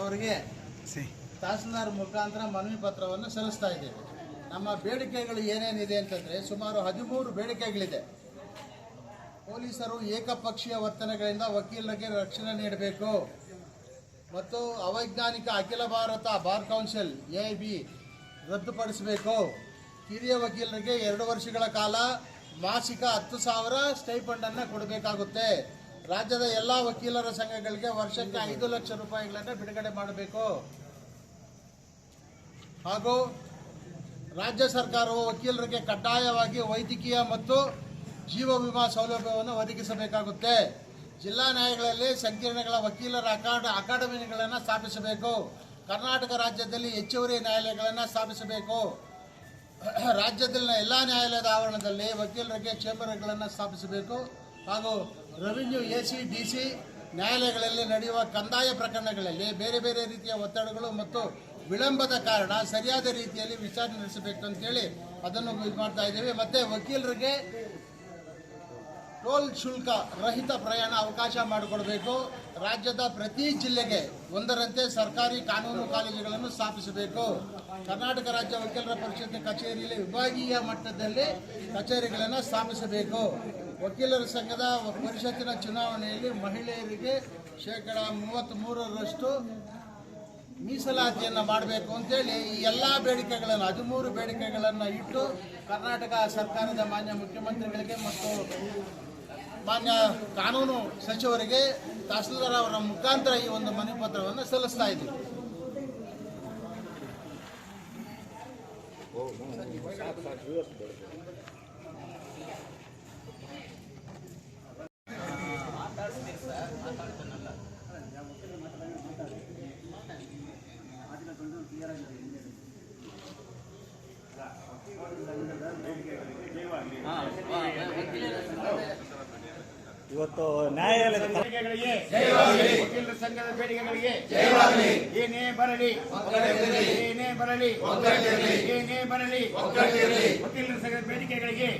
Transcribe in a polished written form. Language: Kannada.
ಅವರಿಗೆ ತಹಸೀಲ್ದಾರ್ ಮುಖಾಂತರ ಮನವಿ ಪತ್ರವನ್ನು ಸಲ್ಲಿಸ್ತಾ ಇದ್ದೇವೆ. ನಮ್ಮ ಬೇಡಿಕೆಗಳು ಏನೇನಿದೆ ಅಂತಂದರೆ ಸುಮಾರು 13 ಬೇಡಿಕೆಗಳಿದೆ. ಪೊಲೀಸರು ಏಕಪಕ್ಷೀಯ ವರ್ತನೆಗಳಿಂದ ವಕೀಲರಿಗೆ ರಕ್ಷಣೆ ನೀಡಬೇಕು ಮತ್ತು ಅವೈಜ್ಞಾನಿಕ ಅಖಿಲ ಭಾರತ ಬಾರ್ ಕೌನ್ಸಿಲ್ AIB ರದ್ದುಪಡಿಸಬೇಕು. ಹಿರಿಯ ವಕೀಲರಿಗೆ 2 ವರ್ಷಗಳ ಕಾಲ ಮಾಸಿಕ 10,000 ಸ್ಟೈಪಂಡನ್ನು ಕೊಡಬೇಕಾಗುತ್ತೆ. ರಾಜ್ಯದ ಎಲ್ಲ ವಕೀಲರ ಸಂಘಗಳಿಗೆ ವರ್ಷಕ್ಕೆ 5 ಲಕ್ಷ ರೂಪಾಯಿಗಳನ್ನು ಬಿಡುಗಡೆ ಮಾಡಬೇಕು. ಹಾಗೂ ರಾಜ್ಯ ಸರ್ಕಾರವು ವಕೀಲರಿಗೆ ಕಡ್ಡಾಯವಾಗಿ ವೈದ್ಯಕೀಯ ಮತ್ತು ಜೀವ ವಿಮಾ ಸೌಲಭ್ಯವನ್ನು ಒದಗಿಸಬೇಕಾಗುತ್ತೆ. ಜಿಲ್ಲಾ ನ್ಯಾಯಾಲಯಗಳಲ್ಲಿ ಸಂಕೀರ್ಣಗಳ ವಕೀಲರ ಅಕಾಡೆಮಿಗಳನ್ನು ಸ್ಥಾಪಿಸಬೇಕು. ಕರ್ನಾಟಕ ರಾಜ್ಯದಲ್ಲಿ ಹೆಚ್ಚುವರಿ ನ್ಯಾಯಾಲಯಗಳನ್ನು ಸ್ಥಾಪಿಸಬೇಕು. ರಾಜ್ಯದಲ್ಲಿನ ಎಲ್ಲ ನ್ಯಾಯಾಲಯದ ಆವರಣದಲ್ಲಿ ವಕೀಲರಿಗೆ ಚೇಂಬರ್ಗಳನ್ನು ಸ್ಥಾಪಿಸಬೇಕು. ಹಾಗೂ ರೆವಿನ್ಯೂ AC DC ನ್ಯಾಯಾಲಯಗಳಲ್ಲಿ ನಡೆಯುವ ಕಂದಾಯ ಪ್ರಕರಣಗಳಲ್ಲಿ ಬೇರೆ ಬೇರೆ ರೀತಿಯ ಒತ್ತಡಗಳು ಮತ್ತು ವಿಳಂಬದ ಕಾರಣ ಸರಿಯಾದ ರೀತಿಯಲ್ಲಿ ವಿಚಾರಣೆ ನಡೆಸಬೇಕು ಅಂತೇಳಿ ಅದನ್ನು ಇದು ಮಾಡ್ತಾ ಇದ್ದೇವೆ. ಮತ್ತು ವಕೀಲರಿಗೆ ಟೋಲ್ ಶುಲ್ಕ ರಹಿತ ಪ್ರಯಾಣ ಅವಕಾಶ ಮಾಡಿಕೊಡಬೇಕು. ರಾಜ್ಯದ ಪ್ರತಿ ಜಿಲ್ಲೆಗೆ ಒಂದರಂತೆ ಸರ್ಕಾರಿ ಕಾನೂನು ಕಾಲೇಜುಗಳನ್ನು ಸ್ಥಾಪಿಸಬೇಕು. ಕರ್ನಾಟಕ ರಾಜ್ಯ ವಕೀಲರ ಪರಿಷತ್ ಕಚೇರಿಯಲ್ಲಿ ವಿಭಾಗೀಯ ಮಟ್ಟದಲ್ಲಿ ಕಚೇರಿಗಳನ್ನು ಸ್ಥಾಪಿಸಬೇಕು. ವಕೀಲರ ಸಂಘದ ಪರಿಷತ್ತಿನ ಚುನಾವಣೆಯಲ್ಲಿ ಮಹಿಳೆಯರಿಗೆ 33% ಮೀಸಲಾತಿಯನ್ನು ಮಾಡಬೇಕು ಅಂತೇಳಿ ಈ ಎಲ್ಲ ಬೇಡಿಕೆಗಳನ್ನು 13 ಬೇಡಿಕೆಗಳನ್ನು ಇಟ್ಟು ಕರ್ನಾಟಕ ಸರ್ಕಾರದ ಮಾನ್ಯ ಮುಖ್ಯಮಂತ್ರಿಗಳಿಗೆ ಮತ್ತು ಮಾನ್ಯ ಕಾನೂನು ಸಚಿವರಿಗೆ ತಹಸೀಲ್ದಾರ್ ಅವರ ಮುಖಾಂತರ ಈ ಒಂದು ಮನವಿ ಪತ್ರವನ್ನು ಸಲ್ಲಿಸ್ತಾ ಇದ್ದೀವಿ. ಇವತ್ತು ನ್ಯಾಯಾಲಯದ ವಕೀಲರ ಸಂಘದ ಬೇಡಿಕೆಗಳಿಗೆ ಏನೇ ಬರಲಿ ವಕೀಲರ ಸಂಘದ ಬೇಡಿಕೆಗಳಿಗೆ